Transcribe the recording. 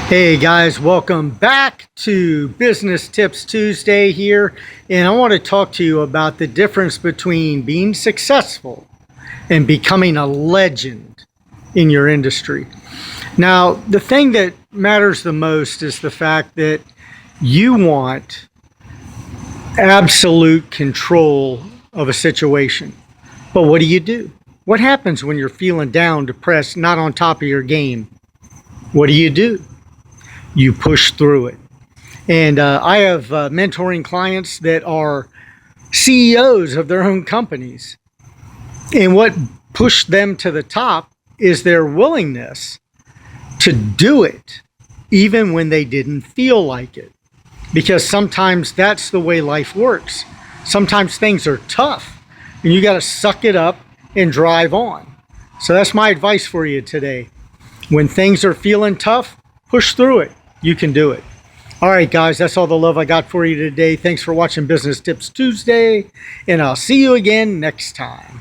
Hey guys, welcome back to Business Tips Tuesday here. And I want to talk to you about the difference between being successful and becoming a legend in your industry. Now, the thing that matters the most is the fact that you want absolute control of a situation. But what do? What happens when you're feeling down, depressed, not on top of your game? What do? You push through it. And I have mentoring clients that are CEOs of their own companies. And what pushed them to the top is their willingness to do it, even when they didn't feel like it. Because sometimes that's the way life works. Sometimes things are tough and you got to suck it up and drive on. So that's my advice for you today. When things are feeling tough, push through it. You can do it. All right, guys, that's all the love I got for you today. Thanks for watching Business Tips Tuesday, and I'll see you again next time.